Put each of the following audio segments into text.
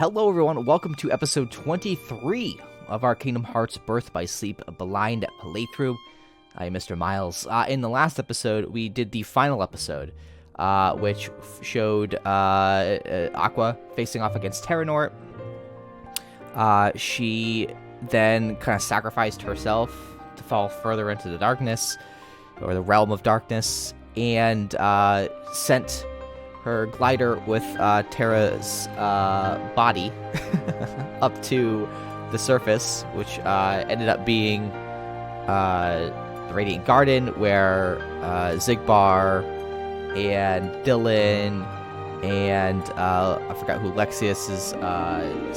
Hello everyone, welcome to episode 23 of our Kingdom Hearts Birth by Sleep blind playthrough. I am Mr. Miles. In the last episode, we did the final episode, which showed Aqua facing off against Terranort. She then kind of sacrificed herself to fall further into the darkness, or the realm of darkness, and sent her glider with Terra's body up to the surface, which ended up being the Radiant Garden, where Zigbar and Dylan and I forgot who Lexius's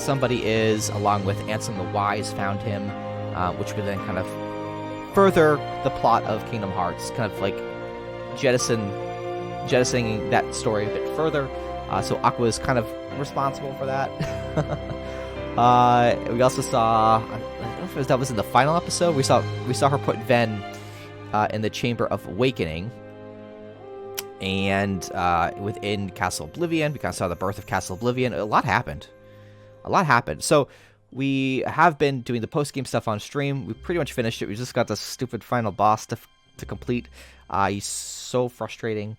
somebody is, along with Ansem the Wise, found him, which would then kind of further the plot of Kingdom Hearts, kind of like jettisoning that story a bit further. So Aqua is kind of responsible for that. We also saw, I don't know if that was in the final episode, we saw her put Ven in the Chamber of Awakening. And within Castle Oblivion, we kind of saw the birth of Castle Oblivion. A lot happened. So we have been doing the post-game stuff on stream. We pretty much finished it. We just got the stupid final boss to complete. He's so frustrating.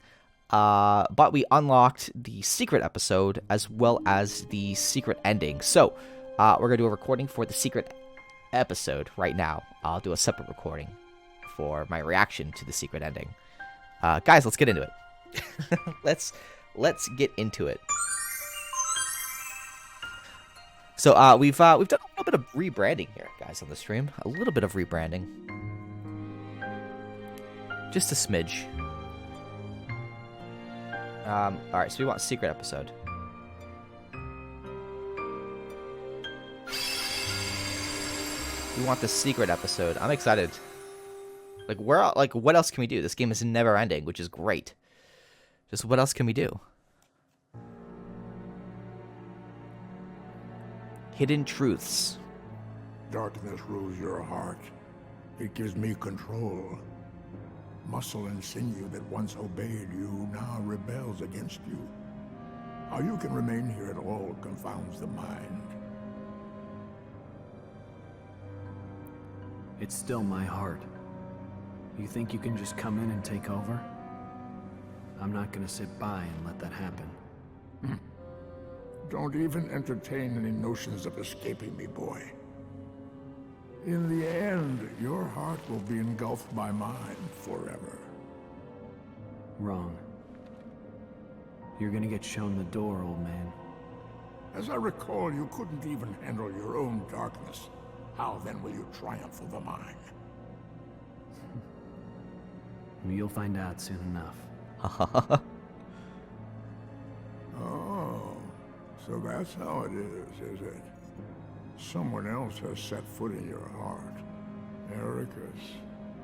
But we unlocked the secret episode as well as the secret ending. So we're going to do a recording for the secret episode right now. I'll do a separate recording for my reaction to the secret ending. Guys, let's get into it. Let's get into it. So we've done a little bit of rebranding here, guys, on the stream. A little bit of rebranding. Just a smidge. Alright, so we want secret episode. We want the secret episode. I'm excited. What else can we do? This game is never ending, which is great. Just what else can we do? Hidden truths. Darkness rules your heart. It gives me control. Muscle and sinew that once obeyed you now rebels against you. How you can remain here at all confounds the mind. It's still my heart. You think you can just come in and take over? I'm not gonna sit by and let that happen. Don't even entertain any notions of escaping me, boy. In the end, your heart will be engulfed by mine forever. Wrong. You're gonna get shown the door, old man. As I recall, you couldn't even handle your own darkness. How then will you triumph over mine? You'll find out soon enough. Oh, so that's how it is it? Someone else has set foot in your heart. Ericus,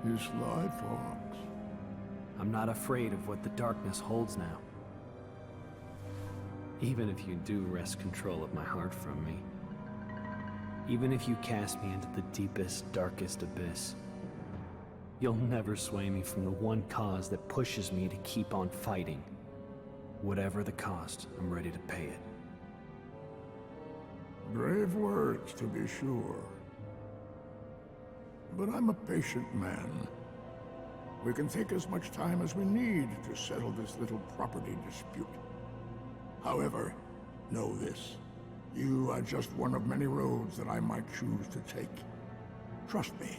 you sly fox. I'm not afraid of what the darkness holds now. Even if you do wrest control of my heart from me. Even if you cast me into the deepest, darkest abyss. You'll never sway me from the one cause that pushes me to keep on fighting. Whatever the cost, I'm ready to pay it. Brave words, to be sure. But I'm a patient man. We can take as much time as we need to settle this little property dispute. However, know this. You are just one of many roads that I might choose to take. Trust me,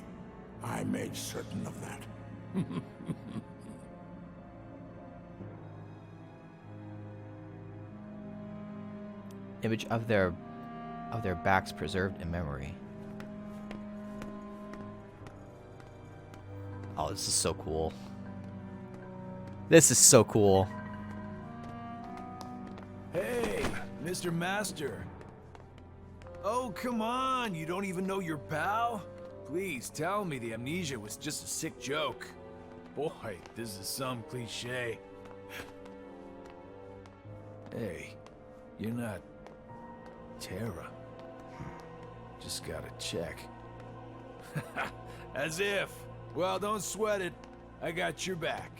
I made certain of that. Image of their backs preserved in memory. Oh, this is so cool. This is so cool. Hey, Mr. Master. Oh, come on, you don't even know your pal? Please tell me the amnesia was just a sick joke. Boy, this is some cliche. Hey, you're not Terra. Just gotta check. As if. Well, don't sweat it. I got your back.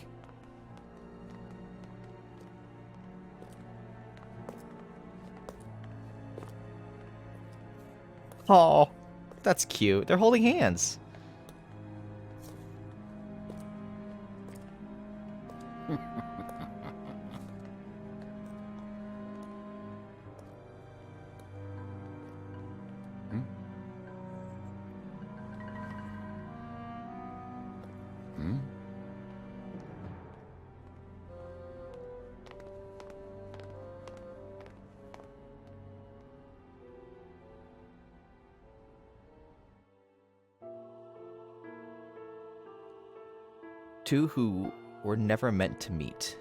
Oh, that's cute. They're holding hands. Two who were never meant to meet.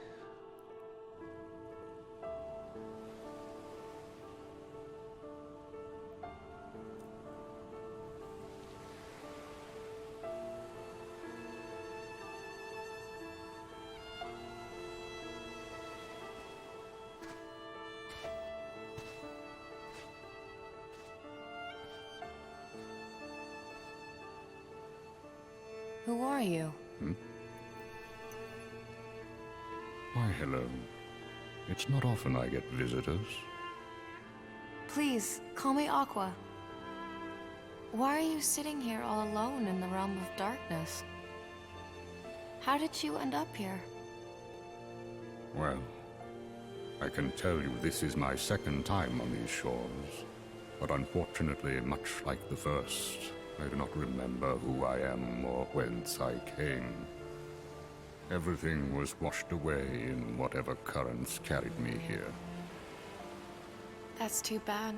Who are you? Why, hello. It's not often I get visitors. Please, call me Aqua. Why are you sitting here all alone in the realm of darkness? How did you end up here? Well, I can tell you this is my second time on these shores. But unfortunately, much like the first, I do not remember who I am or whence I came. Everything was washed away in whatever currents carried me here. That's too bad.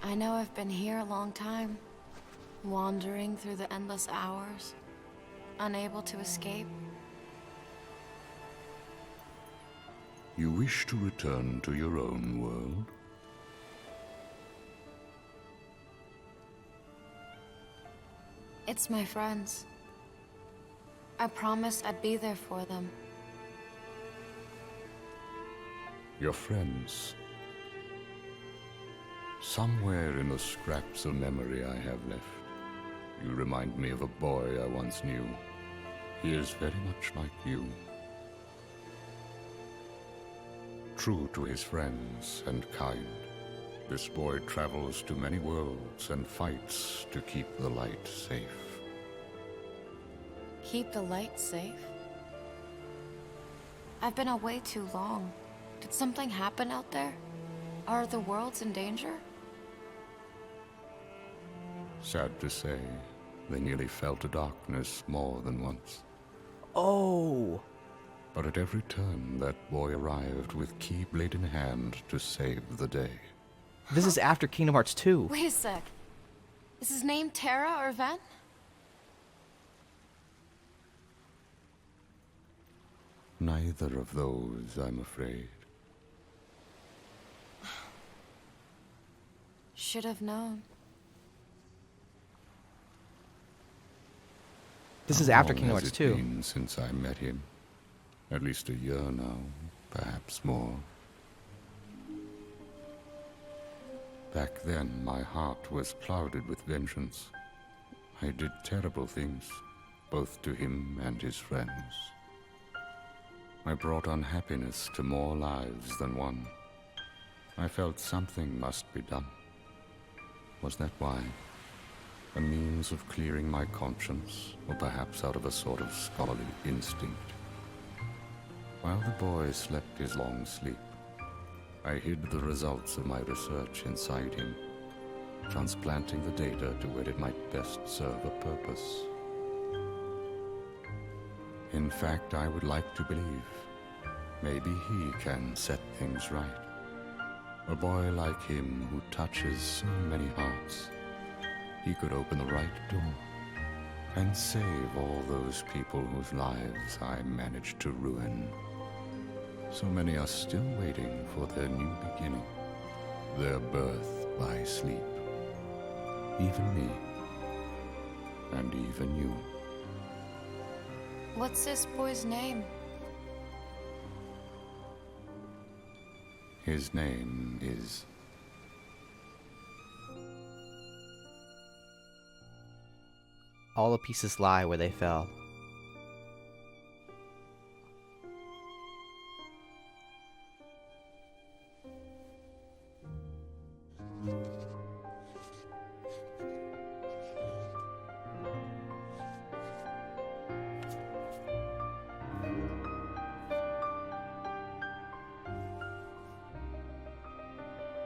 I know I've been here a long time, wandering through the endless hours, unable to escape. You wish to return to your own world? It's my friends. I promised I'd be there for them. Your friends. Somewhere in the scraps of memory I have left, you remind me of a boy I once knew. He is very much like you. True to his friends and kind, this boy travels to many worlds and fights to keep the light safe. Keep the light safe? I've been away too long. Did something happen out there? Are the worlds in danger? Sad to say, they nearly fell to darkness more than once. Oh. But at every turn, that boy arrived with keyblade in hand to save the day. This is after Kingdom Hearts 2. Wait a sec. Is his name Terra or Ven? Neither of those, I'm afraid. Should have known. This is How after long Kingdom has Hearts it 2. been since I met him? At least a year now, perhaps more. Back then, my heart was clouded with vengeance. I did terrible things, both to him and his friends. I brought unhappiness to more lives than one. I felt something must be done. Was that why? A means of clearing my conscience, or perhaps out of a sort of scholarly instinct. While the boy slept his long sleep, I hid the results of my research inside him, transplanting the data to where it might best serve a purpose. In fact, I would like to believe maybe he can set things right. A boy like him who touches so many hearts, he could open the right door and save all those people whose lives I managed to ruin. So many are still waiting for their new beginning, their birth by sleep. Even me, and even you. What's this boy's name? His name is... All the pieces lie where they fell.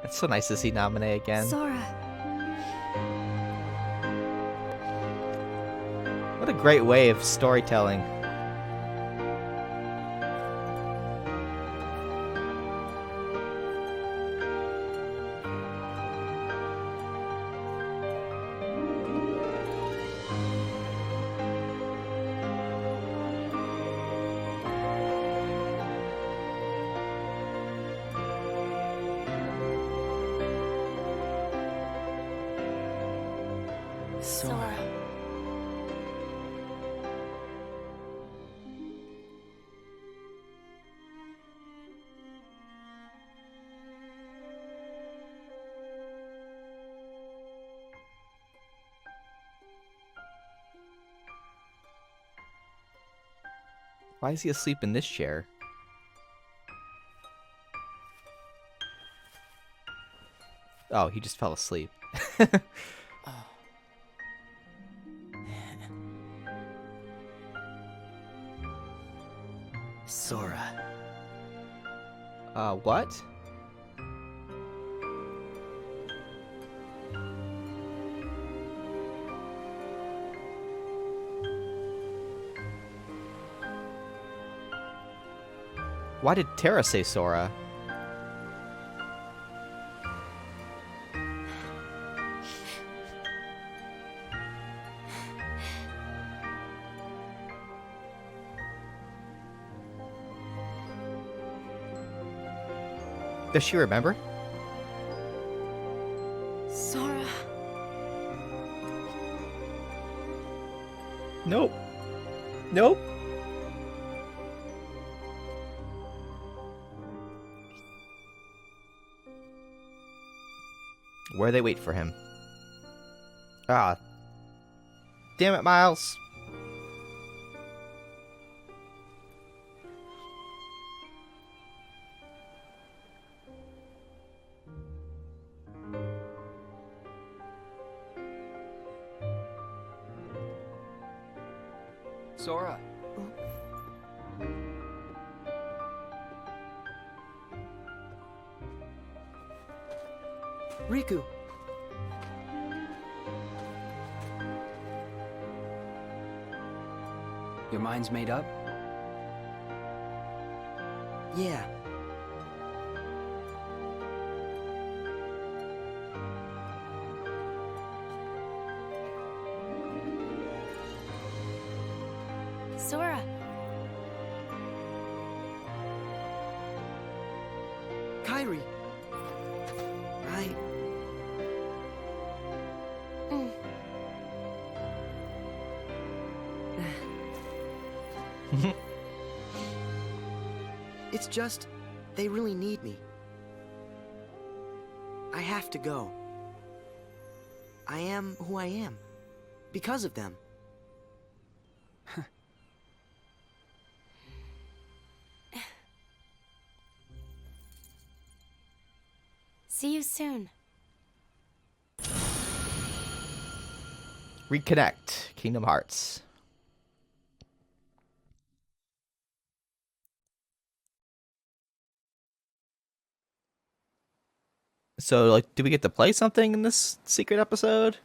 It's so nice to see Naminé again. Sora. What a great way of storytelling. Sora. Why is he asleep in this chair? Oh, he just fell asleep. Sora. What? Why did Terra say Sora? Does she remember? Sora. Nope. Nope. Where they wait for him. Ah. Damn it, Miles. Sora. Riku. Your mind's made up? Yeah. Sora. Kairi. I... It's just, they really need me. I have to go. I am who I am. Because of them. See you soon. Reconnect. Kingdom Hearts. So, like, do we get to play something in this secret episode?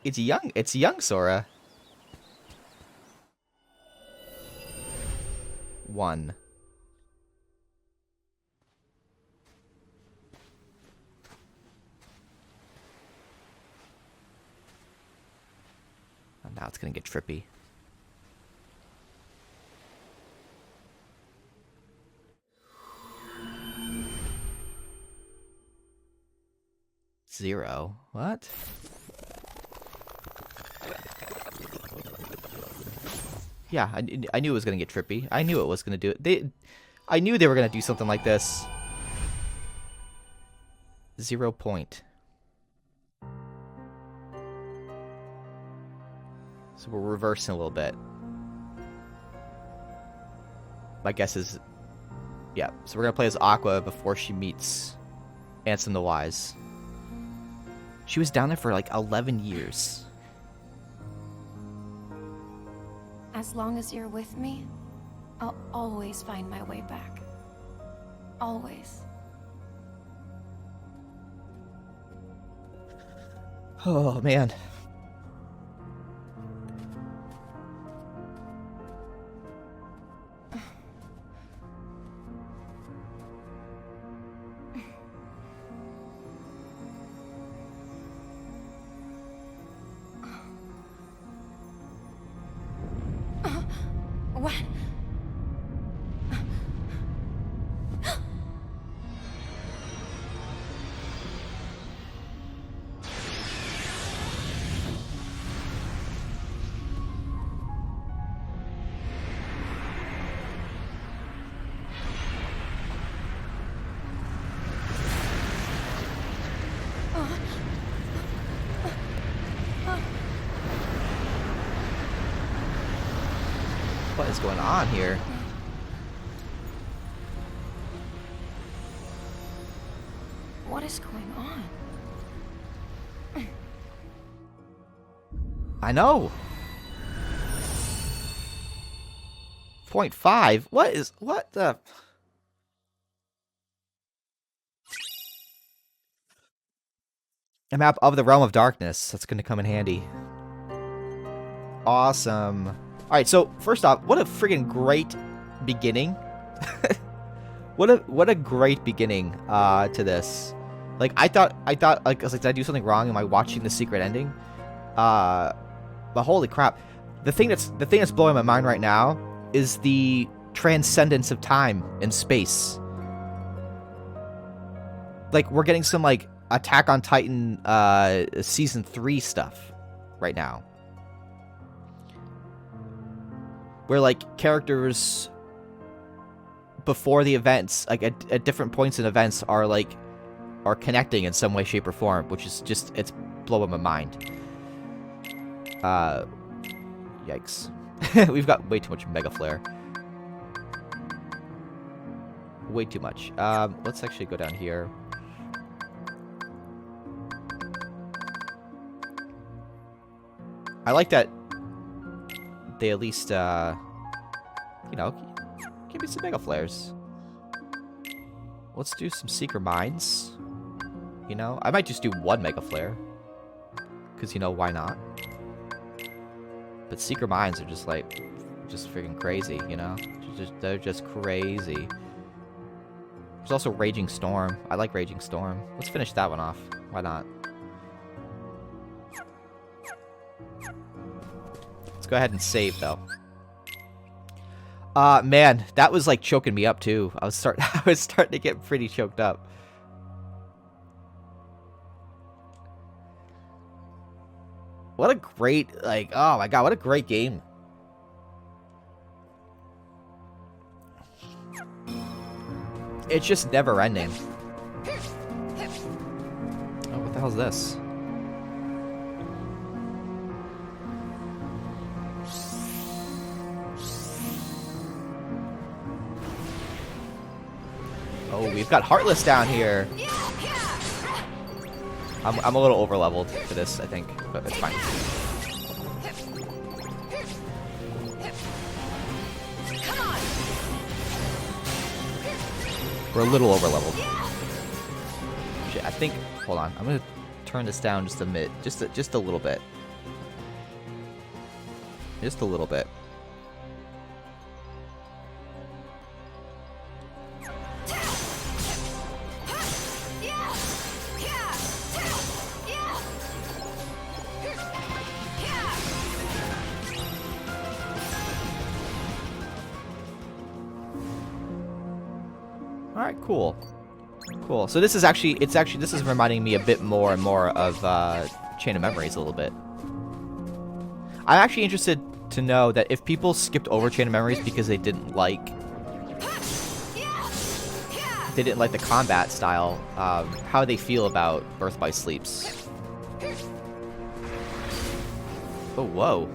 It's young Sora. 1. Oh, now it's gonna get trippy. Zero. What? Yeah, I knew it was gonna get trippy. I knew it was gonna do it. I knew they were gonna do something like this. 0 point. So we're reversing a little bit. My guess is, yeah. So we're gonna play as Aqua before she meets Ansem the Wise. She was down there for like 11 years. As long as you're with me, I'll always find my way back. Always. Oh, man. What? What is going on here? What is going on? I know. 0.5? What the? A map of the Realm of Darkness. That's going to come in handy. Awesome. All right, so first off, what a friggin' great beginning. What a great beginning to this. Like I thought like I was like, did I do something wrong? Am I watching the secret ending? But holy crap. The thing that's blowing my mind right now is the transcendence of time and space. Like we're getting some like Attack on Titan season 3 stuff right now. Where like characters before the events, like at different points in events, are connecting in some way, shape, or form, which is just, it's blowing my mind. Yikes. We've got way too much Mega Flare. Way too much. Let's actually go down here. I like that they at least, you know, give me some Mega Flares. Let's do some Seeker Mines. You know, I might just do one Mega Flare. Because, you know, why not? But Seeker Mines are just like, just freaking crazy, you know? They're just crazy. There's also Raging Storm. I like Raging Storm. Let's finish that one off. Why not? Let's go ahead and save, though. Man, that was like choking me up too. I was starting to get pretty choked up. What a great, like, oh my god, what a great game. It's just never ending. Oh, what the hell is this? Oh, we've got Heartless down here. I'm a little over leveled for this, I think, but it's fine. We're a little over leveled. Shit, I think. Hold on, I'm gonna turn this down just a bit, just a little bit, just a little bit. Alright, cool. Cool. So this is actually, this is reminding me a bit more and more of Chain of Memories a little bit. I'm actually interested to know that if people skipped over Chain of Memories because they didn't like the combat style, how they feel about Birth by Sleeps. Oh, whoa.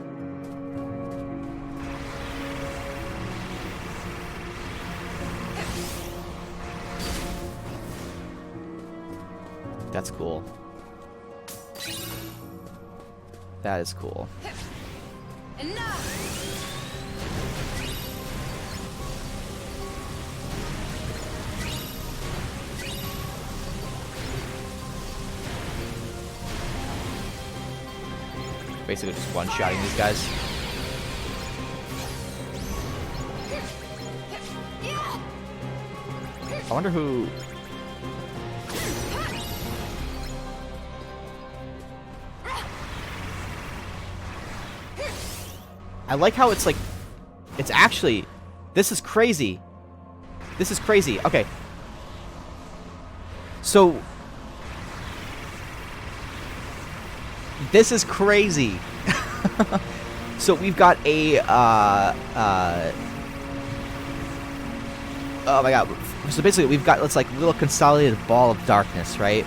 That's cool. That is cool. Basically just one-shotting these guys. I wonder who... I like how it's like... It's actually... This is crazy. This is crazy. Okay. So... This is crazy. So we've got a... oh my god. So basically we've got this like little consolidated ball of darkness, right?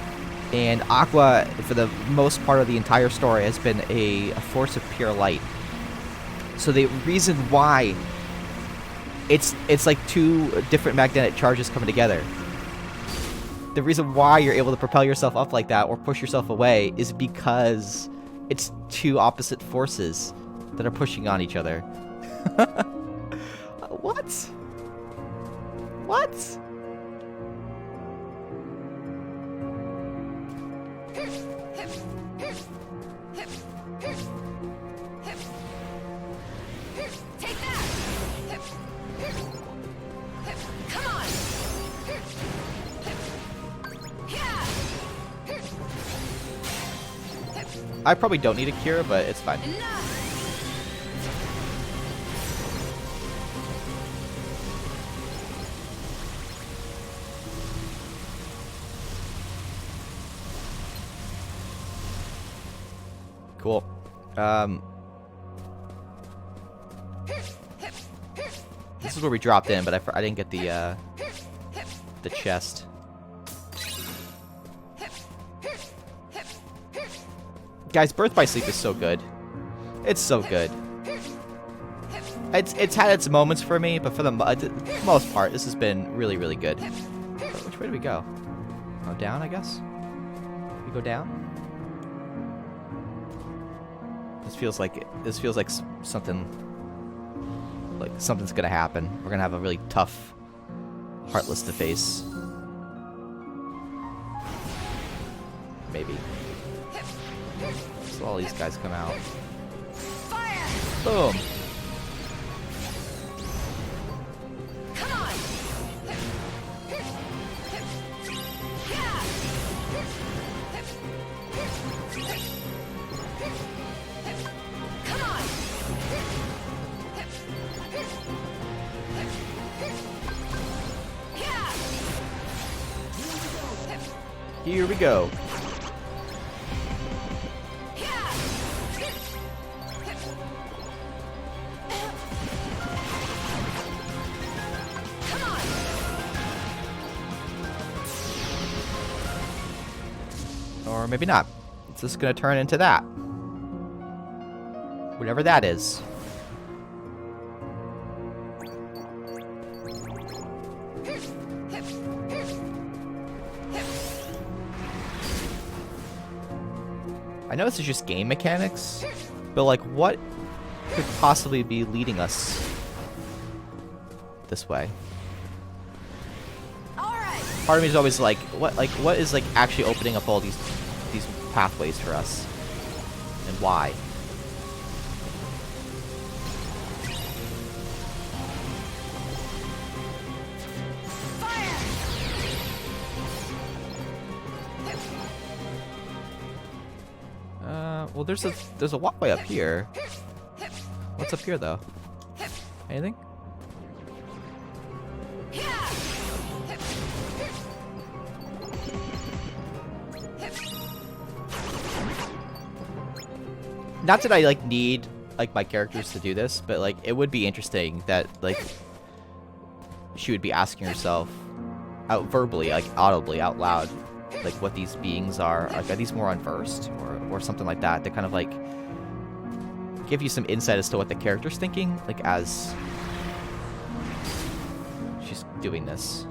And Aqua, for the most part of the entire story, has been a force of pure light. So the reason why it's like two different magnetic charges coming together. The reason why you're able to propel yourself up like that or push yourself away is because it's two opposite forces that are pushing on each other. What? What? Take that! Come on! I probably don't need a cure, but it's fine. Cool. This is where we dropped in, but I didn't get the chest. Guys, Birth by Sleep is so good. It's so good. It's had its moments for me, but for the most part, this has been really, really good. Which way do we go? Oh, down, I guess? We go down? This feels like something, like something's gonna happen. We're gonna have a really tough Heartless to face. Maybe. So all these guys come out. Fire! Boom. Come on! Come on! Here we go. Or maybe not. It's just gonna turn into that. Whatever that is. I know this is just game mechanics, but like what could possibly be leading us this way? Part of me is always like, what is like actually opening up all these pathways for us, and why? Well, there's a walkway up here. What's up here though? Anything? Not that I like need like my characters to do this, but like it would be interesting that like she would be asking herself out verbally, like audibly, out loud, like what these beings are. Like, are these more unversed or something like that? To kind of like give you some insight as to what the character's thinking, like as she's doing this.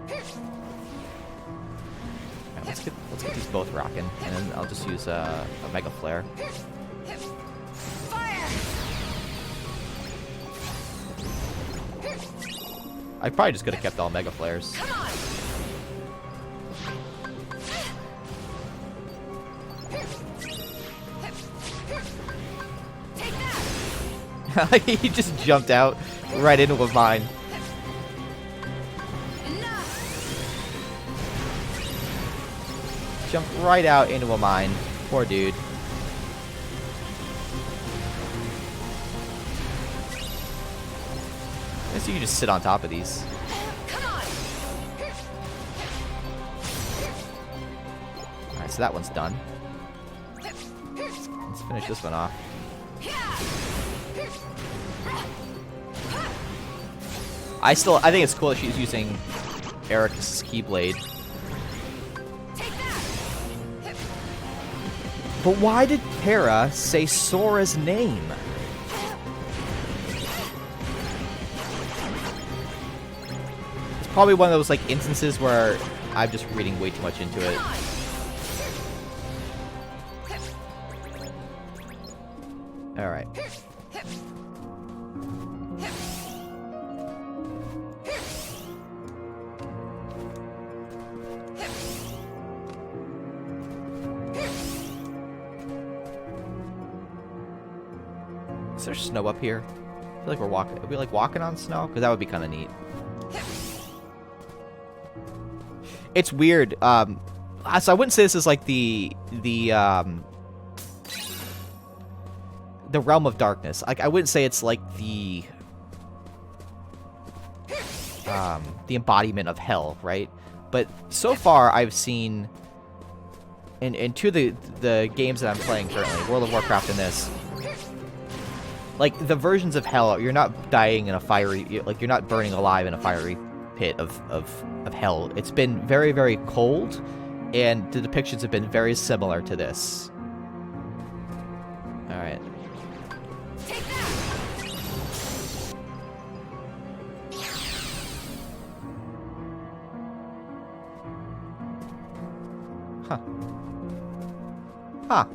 Right, let's get these both rocking, and then I'll just use a Mega Flare. I probably just could have kept all Mega Flares. Come on! He just jumped out right into a mine. Jumped right out into a mine. Poor dude. I guess you can just sit on top of these. Alright, so that one's done. Let's finish this one off. I think it's cool that she's using Eric's Keyblade. But why did Terra say Sora's name? It's probably one of those like instances where I'm just reading way too much into it. Alright. Is there snow up here? I feel like we're walking. Are we like walking on snow? Because that would be kind of neat. It's weird. So I wouldn't say this is like the realm of darkness. Like I wouldn't say it's like the embodiment of hell, right? But so far I've seen in two of the games that I'm playing currently, World of Warcraft and this. Like, the versions of hell, you're not dying in a fiery... Like, you're not burning alive in a fiery pit of hell. It's been very, very cold, and the depictions have been very similar to this. Alright. Huh. Huh.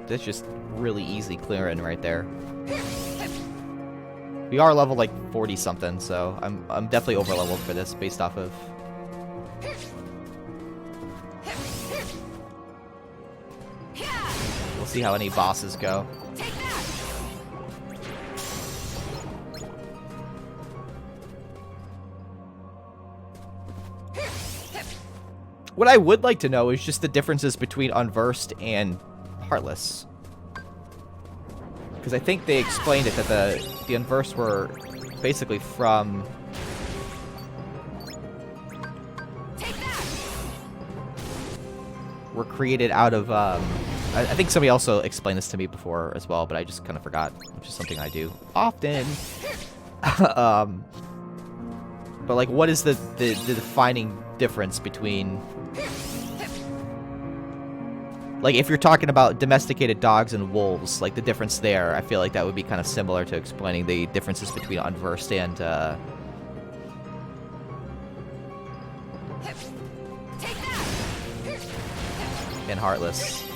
That's just really easy clearing right there. We are level like 40 something, so I'm definitely over leveled for this based off of. We'll see how any bosses go. What I would like to know is just the differences between Unversed and Heartless. Because I think they explained it that the Unversed were basically from... were created out of... I think somebody also explained this to me before as well, but I just kind of forgot, which is something I do often. But like, what is the defining difference between... Like, if you're talking about domesticated dogs and wolves, like, the difference there, I feel like that would be kind of similar to explaining the differences between Unversed and Heartless.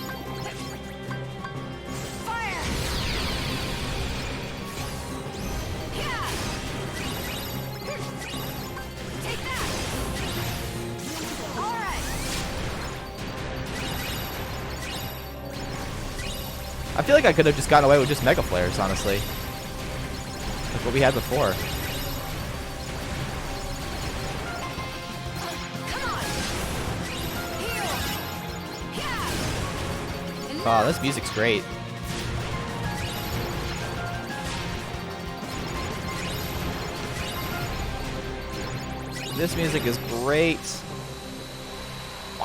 I feel like I could have just gotten away with just Mega Flares, honestly. Like what we had before. Wow, this music's great. This music is great.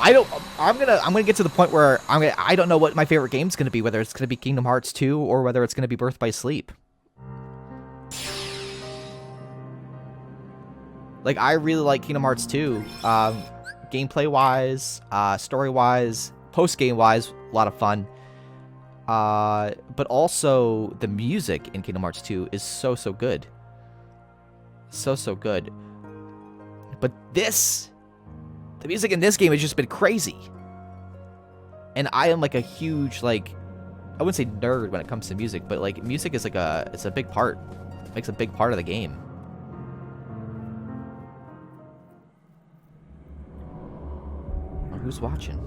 I'm gonna get to the point where I don't know what my favorite game's gonna be, whether it's gonna be Kingdom Hearts 2 or whether it's gonna be Birth by Sleep. Like, I really like Kingdom Hearts 2. Gameplay wise, story wise, post game wise, a lot of fun. But also the music in Kingdom Hearts 2 is so good. So good. But this The music in this game has just been crazy. And I am like a huge, like, I wouldn't say nerd when it comes to music, but like music is like it's a big part. It makes a big part of the game. Well, who's watching?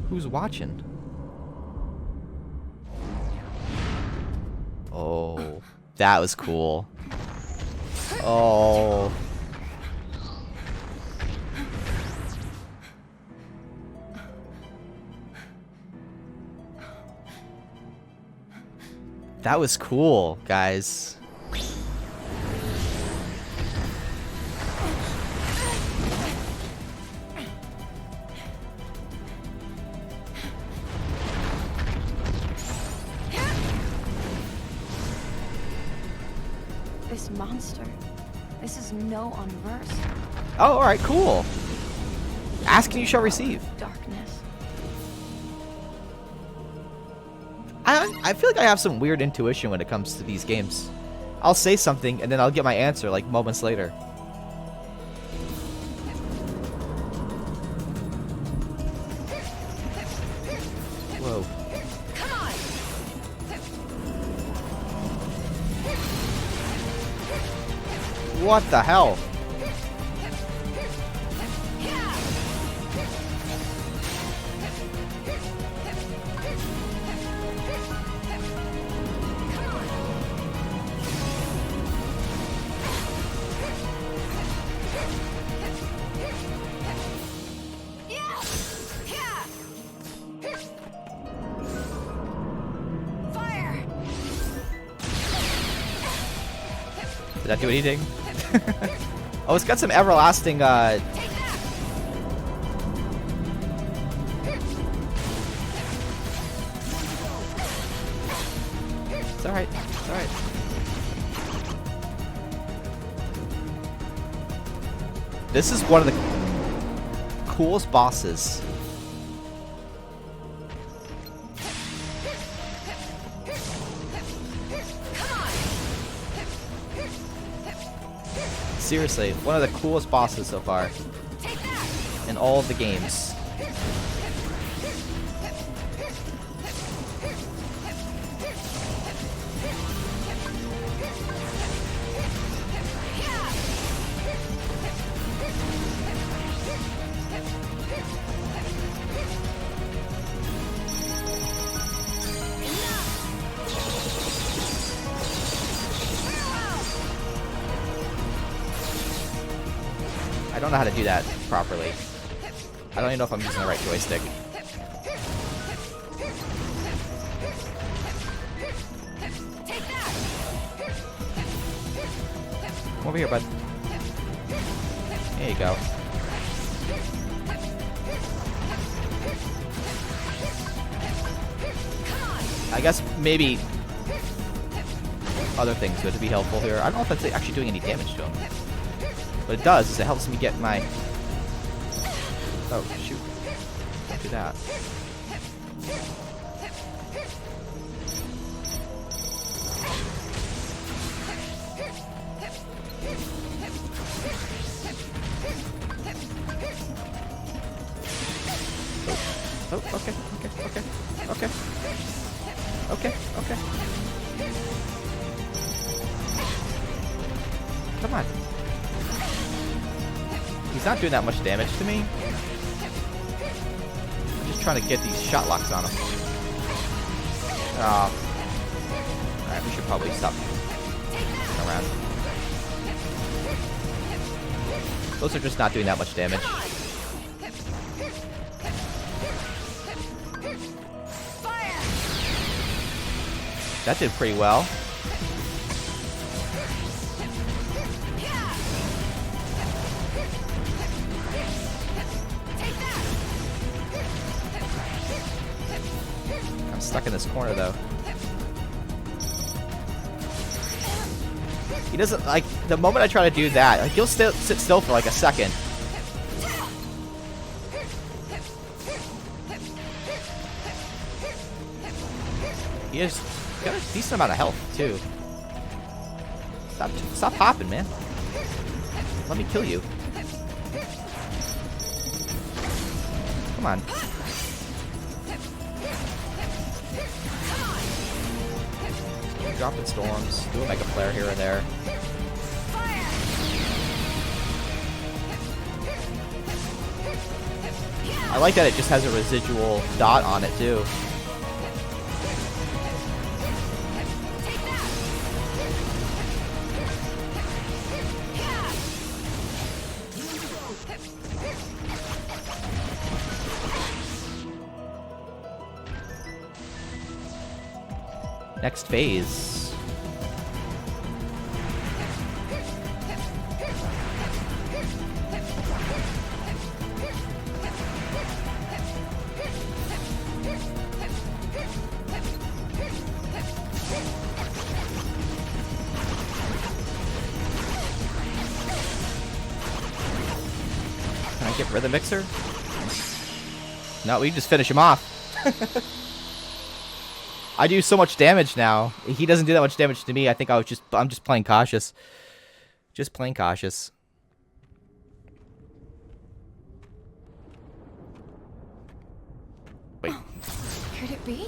Who's watching? Oh, that was cool. Oh. That was cool, guys. This monster. This is no unverse. Oh, alright, cool. Ask and you shall receive. Darkness. I feel like I have some weird intuition when it comes to these games. I'll say something and then I'll get my answer like moments later. Whoa. What the hell? Did that do anything? Oh, it's got some everlasting, It's alright. It's alright. This is one of the coolest bosses. Seriously, one of the coolest bosses so far in all of the games. I don't know how to do that properly. I don't even know if I'm using the right joystick. Come over here, bud. There you go. I guess maybe other things would be helpful here. I don't know if it's actually doing any damage to him. What it does is it helps me get my... Oh, shoot. Don't do that. Oh, okay. Come on. He's not doing that much damage to me. I'm just trying to get these shot locks on him. Oh. Alright, we should probably stop around. Those are just not doing that much damage. That did pretty well. I'm stuck in this corner though. He doesn't like the moment I try to do that. Like he'll sit still for like a second. He has got a decent amount of health too. Stop hopping, man. Let me kill you. Come on. Dropping storms. Do a mega flare here and there. I like that it just has a residual dot on it too. Next phase. Can I get rid of the mixer? No, we can just finish him off. I do so much damage now. He doesn't do that much damage to me. I think I'm just playing cautious. Just playing cautious. Wait. Could it be?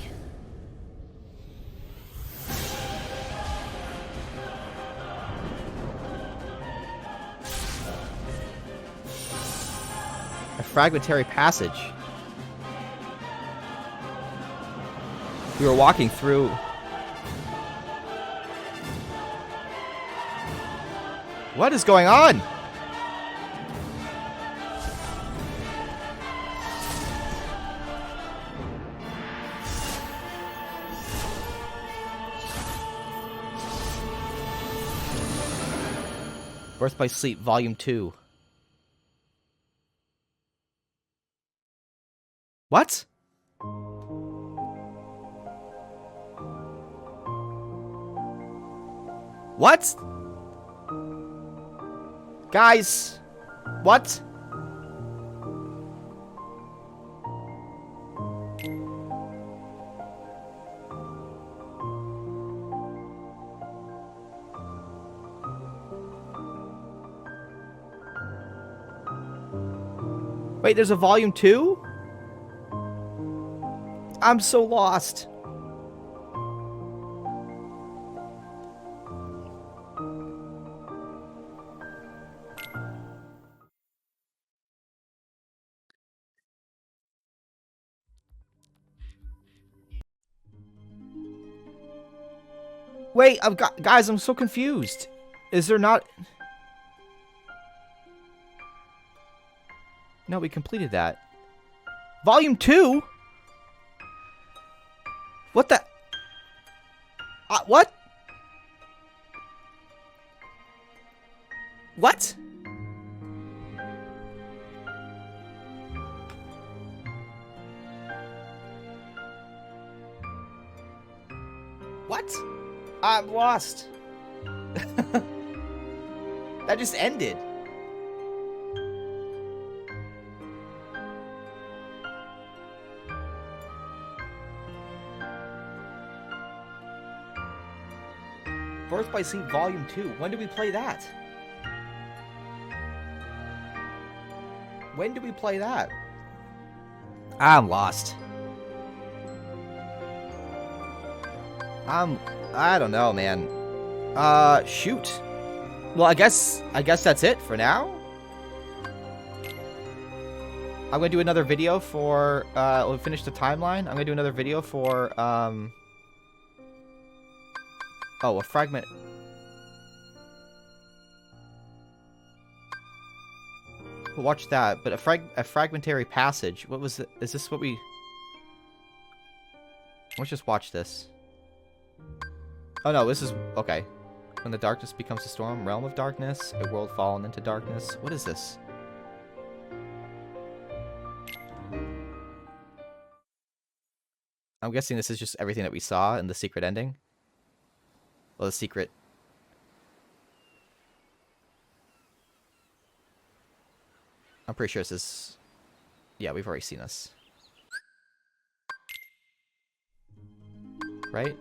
A fragmentary passage. We were walking through. What is going on? Birth by Sleep, Volume 2. What? What? Guys, what? Wait, there's a volume 2? I'm so lost. Wait, guys, I'm so confused. Is there not... No, we completed that. Volume 2? What the... what? What? What? I'm lost. That just ended. Birth by Sleep Volume 2. When did we play that? When did we play that? I'm lost. I don't know, man. Shoot. Well, I guess that's it for now. I'm gonna do another video for, we'll finish the timeline. I'm gonna do another video for, oh, a fragment. We'll watch that, but a fragmentary passage. What was it? Is this what we... Let's just watch this. Oh no, this is... Okay. When the darkness becomes a storm, realm of darkness, a world fallen into darkness. What is this? I'm guessing this is just everything that we saw in the secret ending. Well, the secret... I'm pretty sure this is... Yeah, we've already seen this. Right?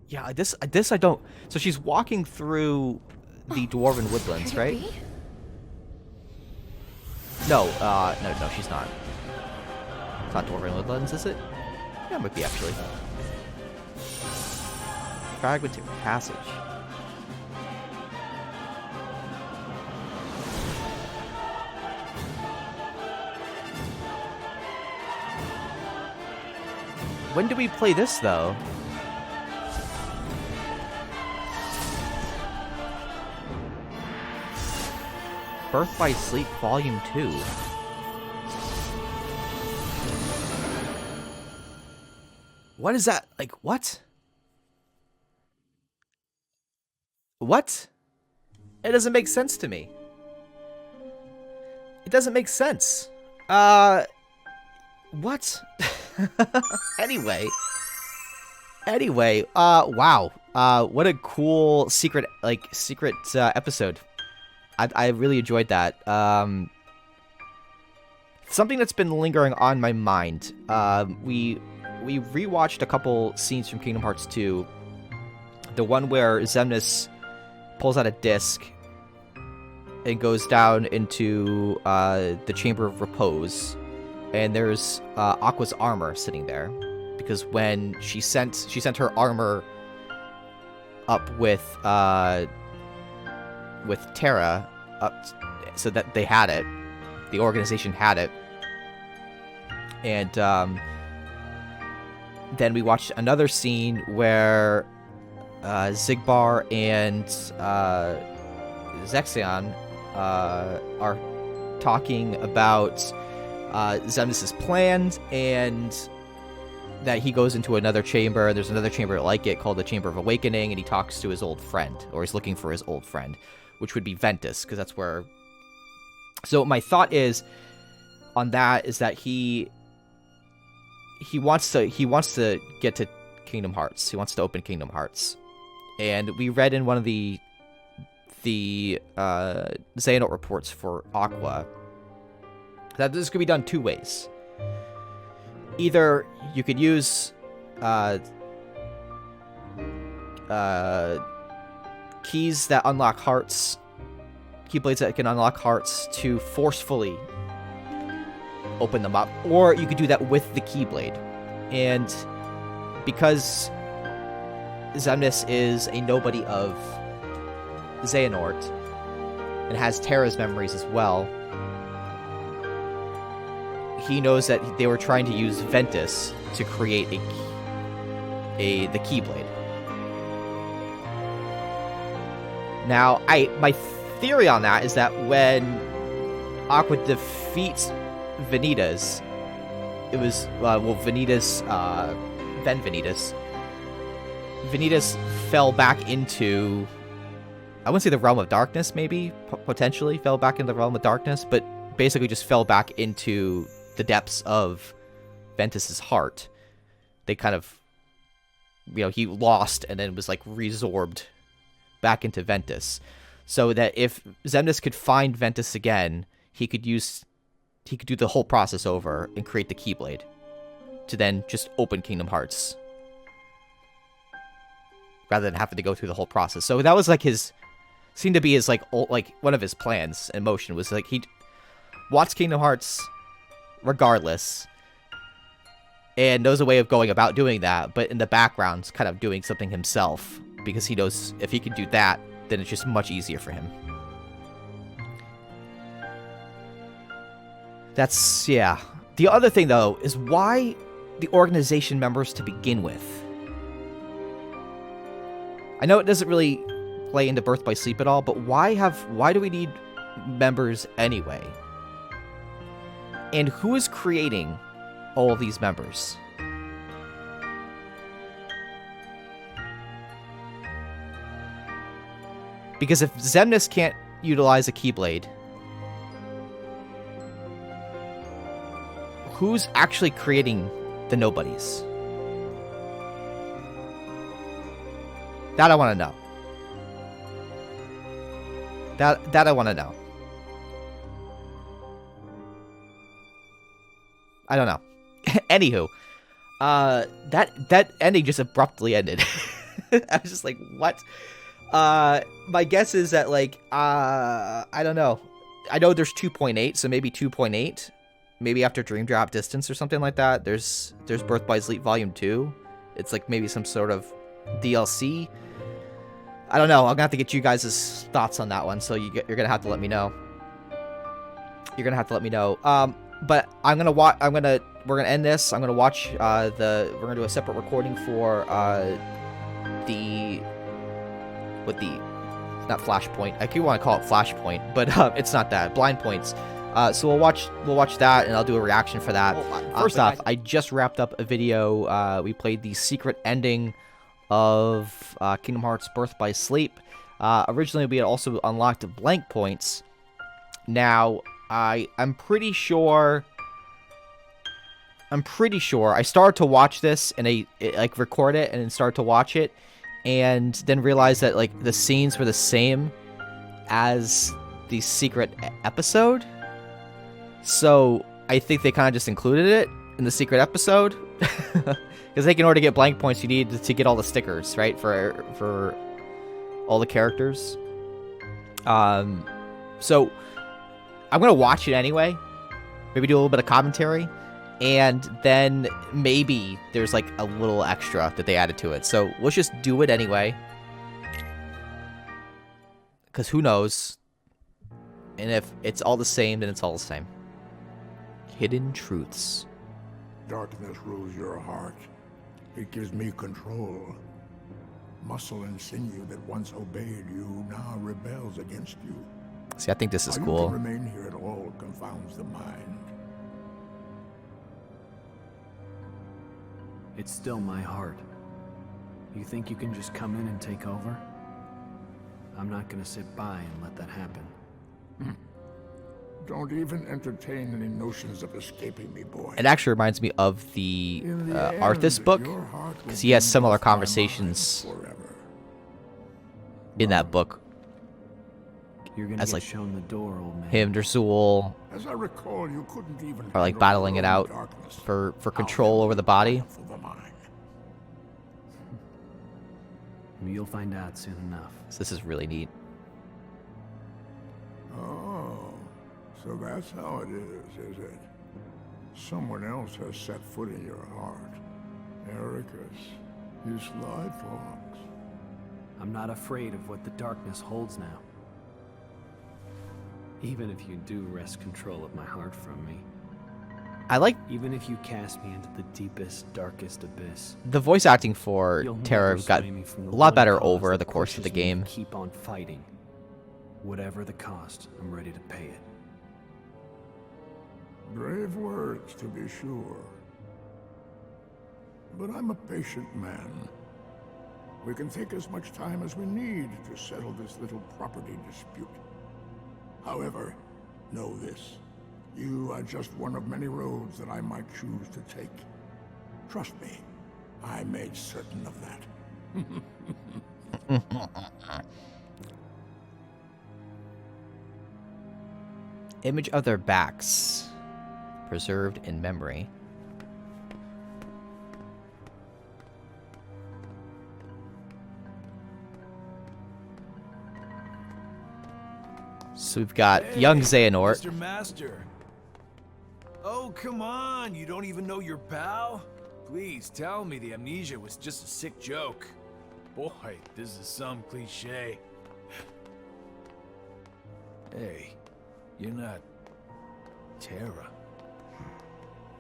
Yeah, this I don't. So she's walking through the dwarven woodlands, Could it right? be? No, no, she's not. It's not dwarven woodlands, is it? Yeah, it might be actually. Fragmentary passage. When do we play this, though? Birth by Sleep Volume 2. What is that? Like, what? What? It doesn't make sense to me. It doesn't make sense. What? Anyway, wow. What a cool secret episode. I really enjoyed that. Something that's been lingering on my mind. We rewatched a couple scenes from Kingdom Hearts 2. The one where Xemnas pulls out a disc and goes down into the Chamber of Repose, and there's Aqua's armor sitting there, because when she sent her armor up with Terra up so that they had it, the organization had it, and then we watched another scene where Zigbar and Zexion are talking about Xemnas' plans, and that he goes into another chamber. There's another chamber like it called the Chamber of Awakening, and he talks to his old friend, or he's looking for his old friend, which would be Ventus, because that's where... So my thought is on that is that he wants to get to Kingdom Hearts. He wants to open Kingdom Hearts. And we read in one of the Xehanort reports for Aqua that this could be done two ways. Either you could use keys that unlock hearts, keyblades that can unlock hearts to forcefully open them up, or you could do that with the keyblade. And because Xemnas is a nobody of Xehanort and has Terra's memories as well, he knows that they were trying to use Ventus to create the Keyblade. Now, my theory on that is that when Aqua defeats Vanitas, it was Vanitas, then Vanitas fell back into, I wouldn't say the realm of darkness, maybe potentially fell back into the realm of darkness, but basically just fell back into the depths of Ventus's heart. They kind of, he lost and then was like resorbed back into Ventus. So that if Xemnas could find Ventus again, he could do the whole process over and create the Keyblade to then just open Kingdom Hearts, rather than having to go through the whole process. So that was like seemed to be his like one of his plans in motion, was like he wants Kingdom Hearts regardless, and knows a way of going about doing that, but in the background kind of doing something himself, because he knows if he can do that, then it's just much easier for him. That's, yeah. The other thing, though, is why the organization members to begin with? I know it doesn't really play into Birth by Sleep at all, but why do we need members anyway? And who is creating all of these members? Because if Xemnas can't utilize a Keyblade, who's actually creating the nobodies? That I want to know. That I want to know. I don't know. Anywho, that ending just abruptly ended. I was just like, what? My guess is that, like, I don't know. I know there's 2.8, so maybe 2.8. Maybe after Dream Drop Distance or something like that. There's Birth by Sleep Volume 2. It's like maybe some sort of DLC. I don't know. I'm gonna have to get you guys' thoughts on that one. So you're gonna have to let me know. You're gonna have to let me know. But we're gonna end this. I'm gonna watch we're gonna do a separate recording for not Flashpoint. I keep want to call it Flashpoint, but it's not that. Blind Points. So we'll watch that, and I'll do a reaction for that. First off, I just wrapped up a video. We played the secret ending of Kingdom Hearts Birth by Sleep. Originally, we had also unlocked blank points. Now, I'm pretty sure I started to watch this and like record it and then started to watch it, and then realized that like the scenes were the same as the secret episode. So I think they kind of just included it in the secret episode. Because like in order to get blank points, you need to get all the stickers, right, for all the characters. So I'm gonna watch it anyway. Maybe do a little bit of commentary, and then maybe there's like a little extra that they added to it. So let's just do it anyway, because who knows? And if it's all the same, then it's all the same. Hidden truths. Darkness rules your heart. It gives me control. Muscle and sinew that once obeyed you now rebels against you. See, I think this is How cool. you can remain here at all confounds the mind. It's still my heart. You think you can just come in and take over? I'm not gonna sit by and let that happen. Don't even entertain any notions of escaping me, boy. It actually reminds me of the In the Arthas end, book, your heart will because he has be similar with my mind conversations forever. in that book. You're gonna As get like shown the door, old man. him, Dersul As I recall, you couldn't even are like handle battling your it own out darkness. for How control then over the body. for the mind? You'll find out soon enough. So this is really neat. Oh, so that's how it is it? Someone else has set foot in your heart. Ericus, you sly fox. I'm not afraid of what the darkness holds now. Even if you do wrest control of my heart from me. I like Even if you cast me into the deepest, darkest abyss. the voice acting for You'll Terra never got sway me from the a lot one better cause over that the course of the pushes me to game. Keep on fighting. Whatever the cost, I'm ready to pay it. Brave words, to be sure. But I'm a patient man. We can take as much time as we need to settle this little property dispute. However, know this. You are just one of many roads that I might choose to take. Trust me, I made certain of that. Image of their backs preserved in memory. So we've got Hey, young Xehanort. Mr. Master. Oh, come on. You don't even know your pal? Please tell me the amnesia was just a sick joke. Boy, this is some cliche. Hey, you're not Terra.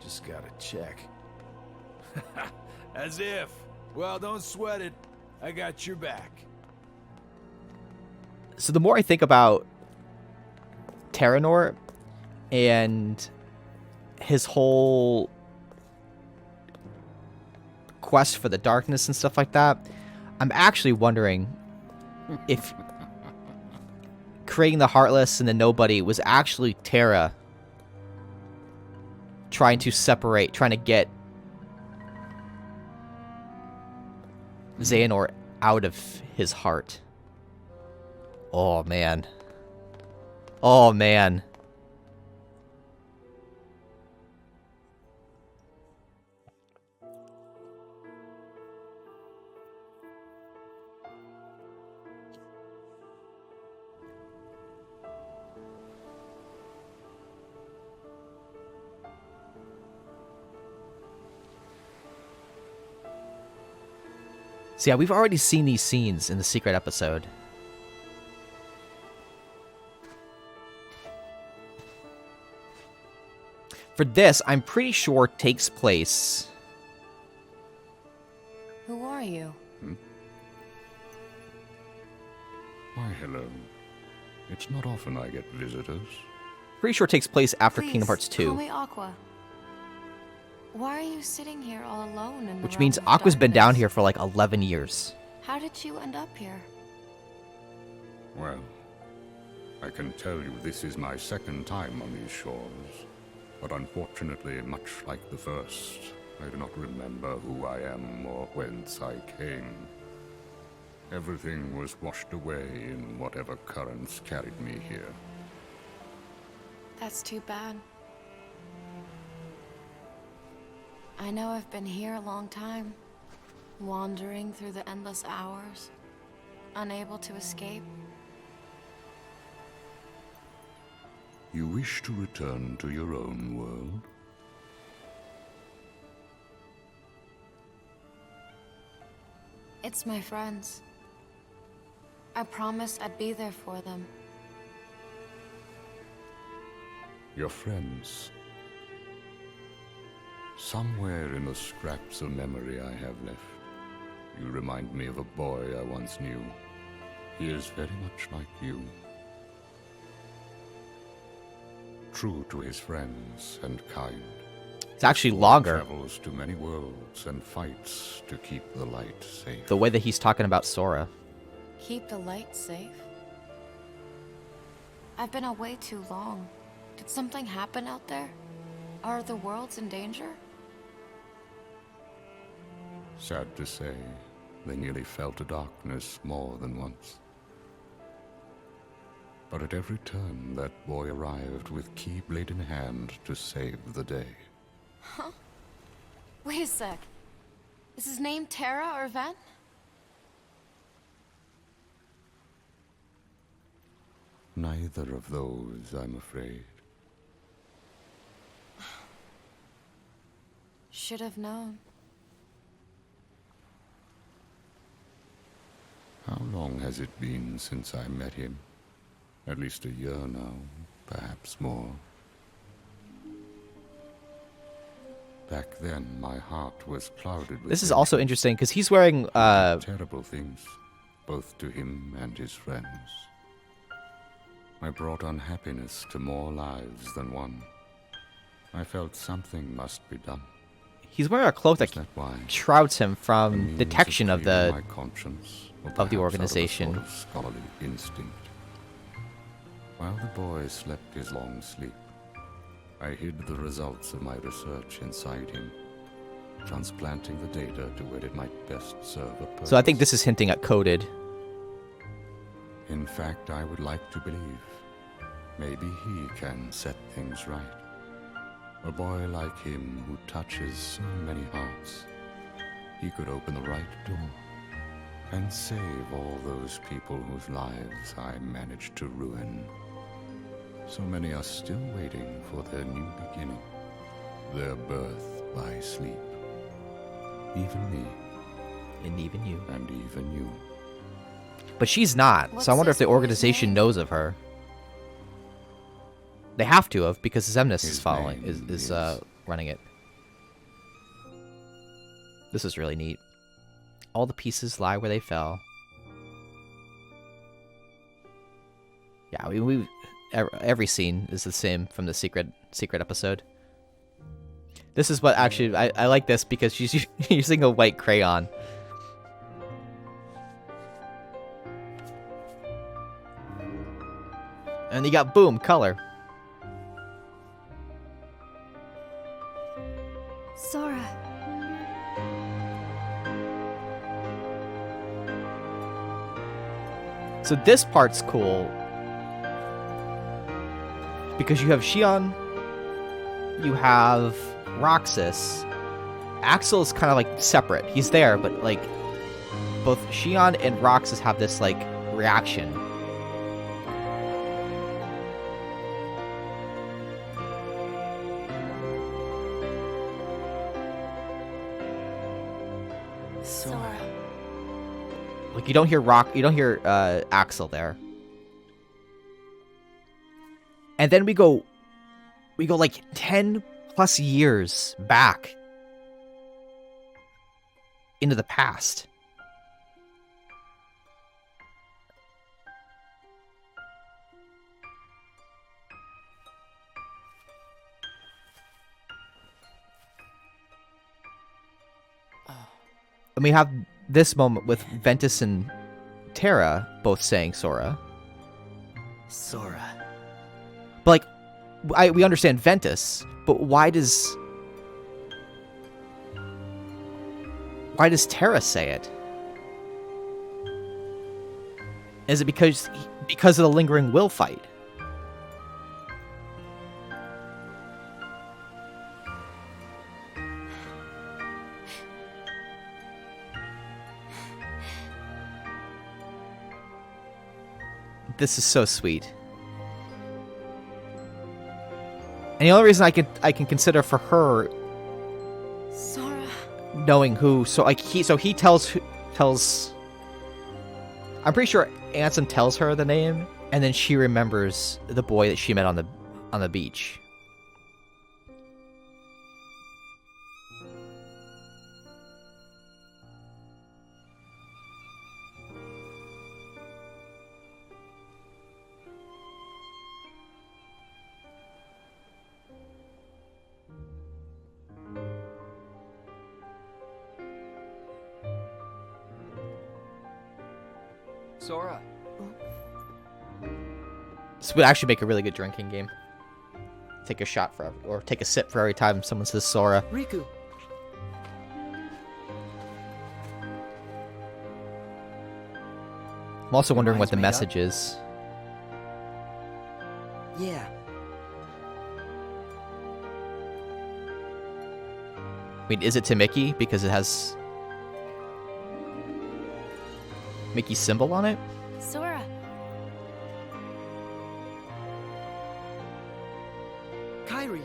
Just gotta check. As if. Well, don't sweat it. I got your back. So the more I think about Terranort and his whole quest for the darkness and stuff like that, I'm actually wondering if creating the Heartless and the Nobody was actually Terra trying to get Xehanort out of his heart. Oh, man. Oh, man. So yeah, we've already seen these scenes in the secret episode. For this, I'm pretty sure takes place... Who are you? Why, hello. It's not often I get visitors. Pretty sure takes place after Please, Kingdom Hearts 2. call me Aqua. Why are you sitting here all alone in the Which realm means of Aqua's been down darkness? here for like 11 years. How did you end up here? Well, I can tell you this is my second time on these shores. But unfortunately, much like the first, I do not remember who I am or whence I came. Everything was washed away in whatever currents carried me here. That's too bad. I know I've been here a long time, wandering through the endless hours, unable to escape. You wish to return to your own world? It's my friends. I promised I'd be there for them. Your friends? Somewhere in the scraps of memory I have left, you remind me of a boy I once knew. He is very much like you. True to his friends and kind. It's actually He longer. travels to many worlds and fights to keep the light safe. The way that he's talking about Sora. Keep the light safe? I've been away too long. Did something happen out there? Are the worlds in danger? Sad to say, they nearly fell to darkness more than once. But at every turn, that boy arrived with keyblade in hand to save the day. Huh? Wait a sec. Is his name Terra or Ven? Neither of those, I'm afraid. Should have known. How long has it been since I met him? At least a year now, perhaps more. Back then, my heart was clouded with... This is also interesting because he's wearing terrible things, both to him and his friends. I brought unhappiness to more lives than one. I felt something must be done. he's wearing a cloak that Is that why? shrouds him A from means detection of freeing the my conscience, or of the perhaps out of a organization. sort of scholarly instinct. While the boy slept his long sleep, I hid the results of my research inside him, transplanting the data to where it might best serve a purpose. So I think this is hinting at coded. In fact, I would like to believe maybe he can set things right. A boy like him who touches so many hearts. He could open the right door and save all those people whose lives I managed to ruin. So many are still waiting for their new beginning, their birth by sleep. Even me, And even you. and even you. But she's not, What's so I wonder if this the boy's organization name? knows of her. They have to have, because Zemnis is His following, name is is- running it. This is really neat. All the pieces lie where they fell. Yeah, every scene is the same from the secret episode. This is what actually I like this because she's using a white crayon. And you got boom color. Sora. So this part's cool because you have Xion, you have Roxas. Axel is kind of like separate. He's there, but like both Xion and Roxas have this like reaction. Sora. Like you don't hear Axel there. And then we go like 10 plus years back into the past. And we have this moment with Ventus and Terra both saying Sora. Sora. But like, we understand Ventus, but why does Terra say it? Is it because of the lingering will fight? This is so sweet. And the only reason I can consider for her Sora. knowing who, he tells I'm pretty sure Ansem tells her the name, and then she remembers the boy that she met on the beach. Sora. This would actually make a really good drinking game. Take a shot or take a sip for every time someone says Sora. Riku. I'm also wondering what the Reminds me message is. Yeah. I mean, is it to Mickey because it has Mickey's symbol on it? Sora. Kairi.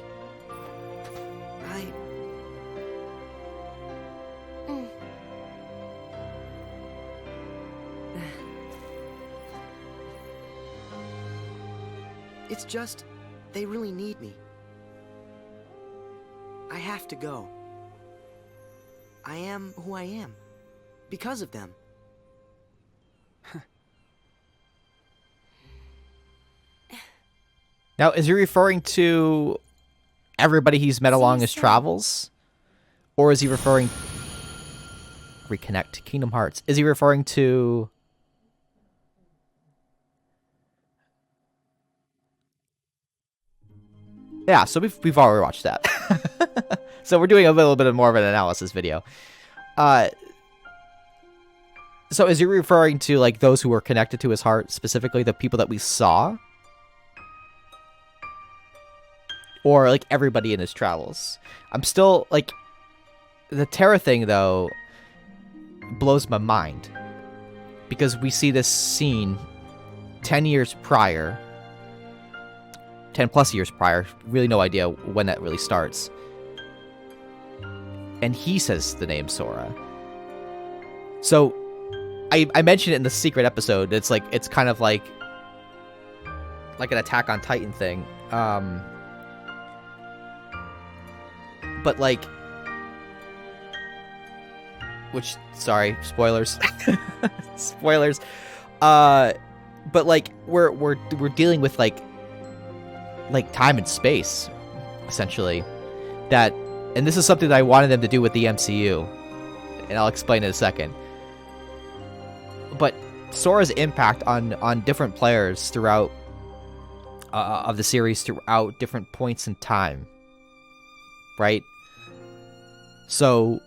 It's just, they really need me. I have to go. I am who I am. Because of them. Now, is he referring to everybody he's met along his travels? Or is he referring... Reconnect. Kingdom Hearts. Is he referring to... Yeah, so we've already watched that. So we're doing a little bit more of an analysis video. So is he referring to like those who were connected to his heart, specifically the people that we saw? Or like everybody in his travels? I'm still like, the Terra thing though blows my mind, because we see this scene 10 years prior, 10 plus years prior, really no idea when that really starts. And he says the name Sora. So I mentioned it in the secret episode. It's like, it's kind of like an Attack on Titan thing. But like, which, sorry, spoilers. Spoilers. But like, we're dealing with like time and space, essentially. That, and this is something that I wanted them to do with the MCU, and I'll explain in a second. But Sora's impact on different players throughout of the series, throughout different points in time, right? So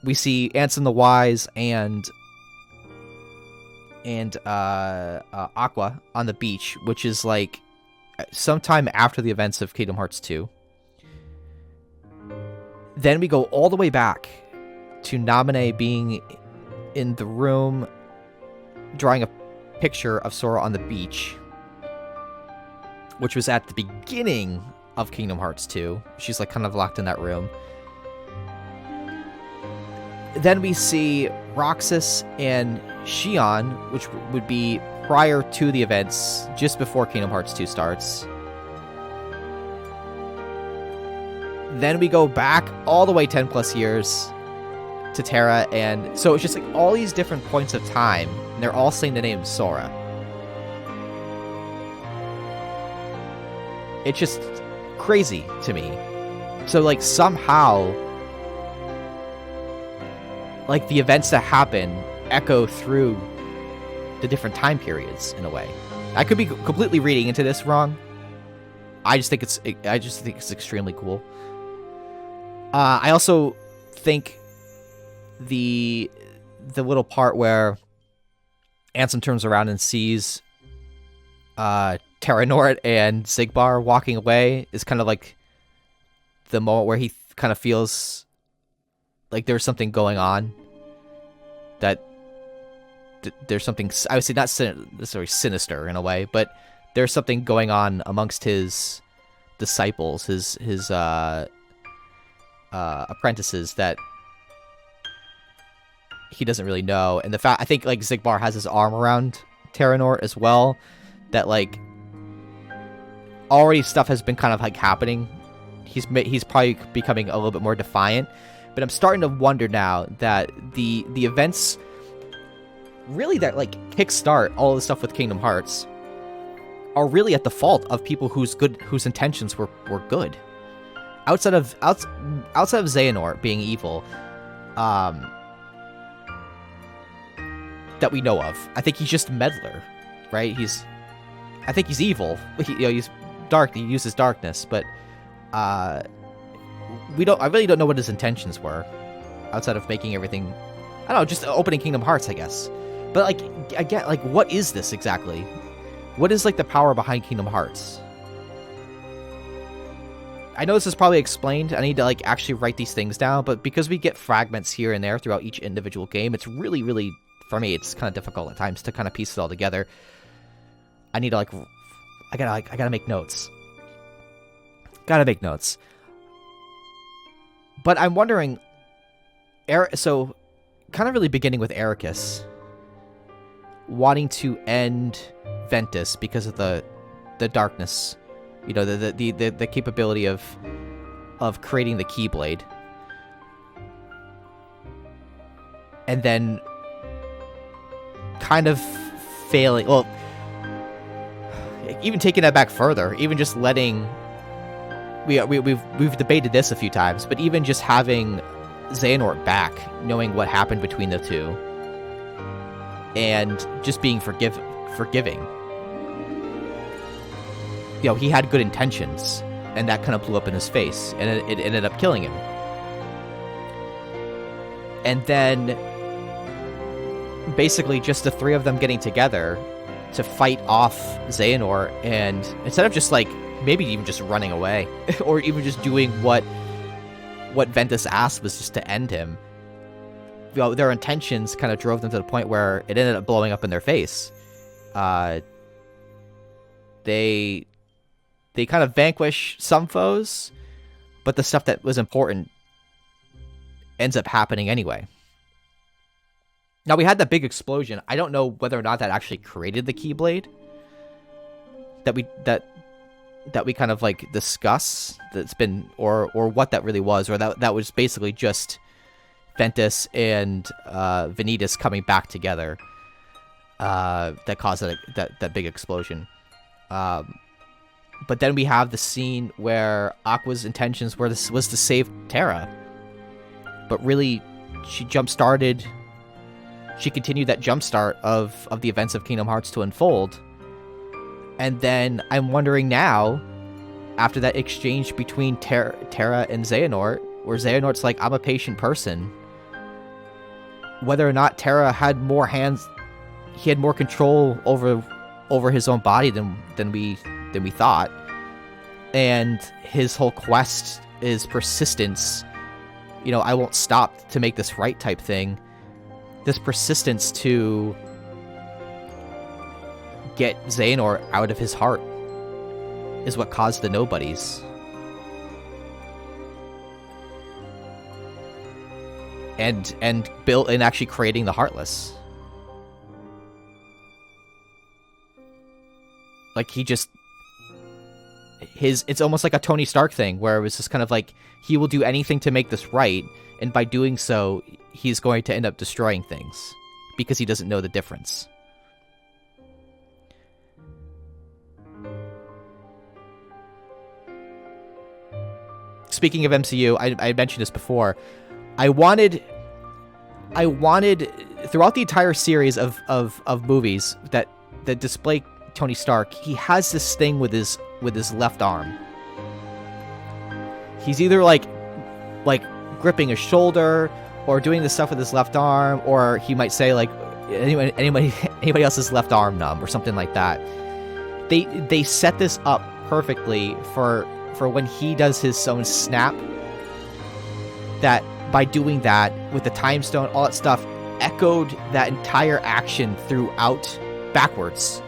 we see Ansem the Wise and Aqua on the beach, which is like sometime after the events of Kingdom Hearts 2. Then we go all the way back to Naminé being in the room drawing a picture of Sora on the beach, which was at the beginning of Kingdom Hearts 2. She's like kind of locked in that room. Then we see Roxas and Xion, which would be prior to the events, just before Kingdom Hearts 2 starts. Then we go back all the way 10 plus years to Terra, and so it's just like all these different points of time, and they're all saying the name Sora. It's just crazy to me. So like somehow, like the events that happen echo through the different time periods in a way. I could be completely reading into this wrong. I just think it's extremely cool. I also think the little part where Ansem turns around and sees Terranort and Xigbar walking away is kind of like the moment where he kind of feels like there's something going on. That there's something, I would say not necessarily sinister in a way, but there's something going on amongst his disciples, his apprentices that he doesn't really know. And the fact, I think like Xigbar has his arm around Terranort as well, that like already stuff has been kind of like happening. He's probably becoming a little bit more defiant, but I'm starting to wonder now that the events really that like kickstart all the stuff with Kingdom Hearts are really at the fault of people whose intentions were good. Outside of Xehanort being evil, that we know of, I think he's just a meddler, right? I think he's evil. He's dark. He uses darkness, but I really don't know what his intentions were, outside of making everything, I don't know, just opening Kingdom Hearts, I guess. But like, again, like, what is this exactly? What is like the power behind Kingdom Hearts? I know this is probably explained. I need to like actually write these things down, but because we get fragments here and there throughout each individual game, it's really, really, for me, it's kind of difficult at times to kind of piece it all together. I need to like, I gotta make notes. Gotta make notes. But I'm wondering, so kind of really beginning with Ericus wanting to end Ventus because of the darkness, you know, the capability of creating the Keyblade, and then kind of failing. Well, even taking that back further, even just letting we've debated this a few times, but even just having Xehanort back, knowing what happened between the two, and just being forgiving. You know, he had good intentions, and that kind of blew up in his face, and it ended up killing him. And then, basically, just the three of them getting together to fight off Xehanort, and instead of just like, maybe even just running away, or even just doing what Ventus asked, was just to end him. You know, their intentions kind of drove them to the point where it ended up blowing up in their face. They kind of vanquish some foes, but the stuff that was important ends up happening anyway. Now, we had that big explosion. I don't know whether or not that actually created the Keyblade that we kind of like discuss, that's been, or what that really was, or that was basically just Ventus and Vanitas coming back together that caused that big explosion. But then we have the scene where Aqua's intentions was to save Terra, but really she continued that jumpstart of the events of Kingdom Hearts to unfold. And then I'm wondering now, after that exchange between Terra and Xehanort, where Xehanort's like, I'm a patient person, whether or not Terra had more hands, he had more control over his own body than we thought. And his whole quest is persistence. You know, I won't stop to make this right type thing. This persistence to get Xehanort out of his heart is what caused the nobodies. And built and actually creating the Heartless. like he just it's almost like a Tony Stark thing where it was just kind of like he will do anything to make this right, and by doing so he's going to end up destroying things because he doesn't know the difference. Speaking of MCU, I mentioned this before. I wanted throughout the entire series of movies that display Tony Stark, he has this thing with his left arm. He's either like gripping a shoulder or doing this stuff with his left arm, or he might say like anybody else's left arm numb or something like that. They set this up perfectly for when he does his own snap, that by doing that with the time stone, all that stuff echoed that entire action throughout backwards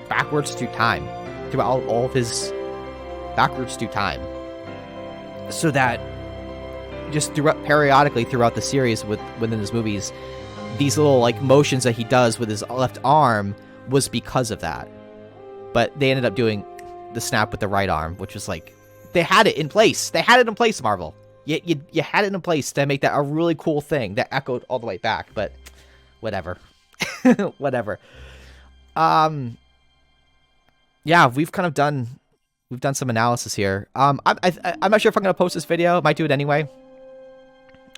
through time, throughout all of his backwards through time, so that just periodically throughout the series within his movies, these little like motions that he does with his left arm was because of that. But they ended up doing the snap with the right arm, which was like, they had it in place. Marvel. You had it in place to make that a really cool thing that echoed all the way back, but whatever. Whatever. Yeah, we've done some analysis here. I'm not sure if I'm gonna post this video. I might do it anyway.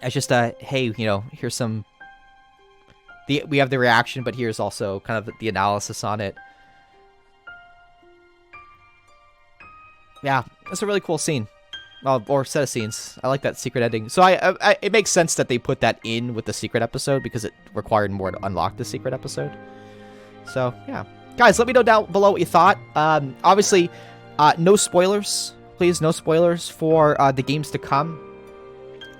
It's just hey, here's some. We have the reaction, but here's also kind of the analysis on it. Yeah, it's a really cool scene. Or set of scenes. I like that secret ending. So it makes sense that they put that in with the secret episode because it required more to unlock the secret episode. So, yeah. Guys, let me know down below what you thought. Obviously, no spoilers. Please, no spoilers for the games to come.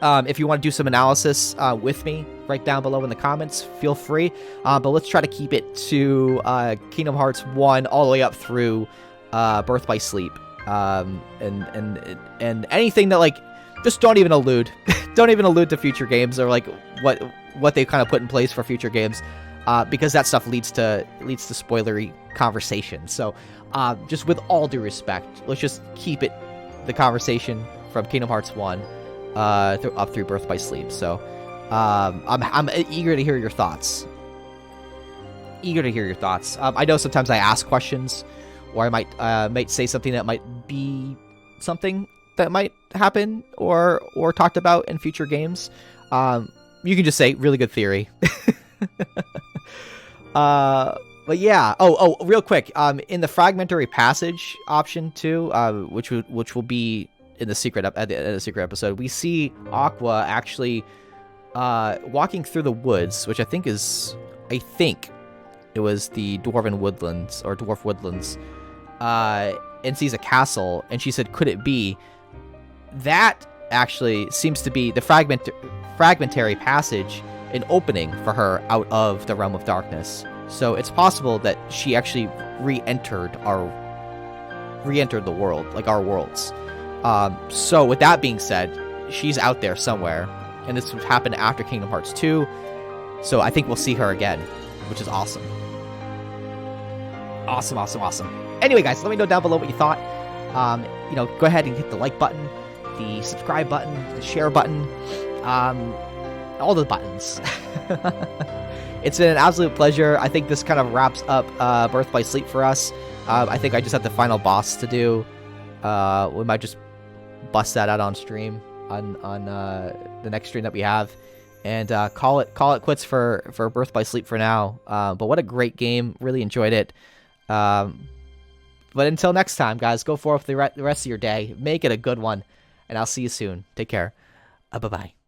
If you want to do some analysis with me, right down below in the comments, feel free. But let's try to keep it to Kingdom Hearts 1 all the way up through Birth by Sleep. And anything that, like, just don't even allude to future games, or like what they kind of put in place for future games, because that stuff leads to spoilery conversation. So just with all due respect, let's just keep it the conversation from Kingdom Hearts 1 up through Birth by Sleep. So I'm eager to hear your thoughts. I know sometimes I ask questions, or I might say something that might be something that might happen or talked about in future games. You can just say really good theory. But yeah. Oh, real quick. In the fragmentary passage option too, which will be in the secret episode, we see Aqua actually walking through the woods, which I think it was the Dwarf Woodlands. And sees a castle, and she said, could it be? That actually seems to be the fragmentary passage, an opening for her out of the realm of darkness. So it's possible that she actually re-entered the world, like our worlds. So with that being said, she's out there somewhere, and this would happen after Kingdom Hearts 2. So I think we'll see her again, which is awesome. Awesome. Anyway, guys, let me know down below what you thought. Go ahead and hit the like button, the subscribe button, the share button, all the buttons. It's been an absolute pleasure. I think this kind of wraps up Birth by Sleep for us. I think I just have the final boss to do. We might just bust that out on stream on the next stream that we have, and call it quits for Birth by Sleep for now. But what a great game! Really enjoyed it. But until next time, guys, go forth the rest of your day. Make it a good one. And I'll see you soon. Take care. Bye-bye.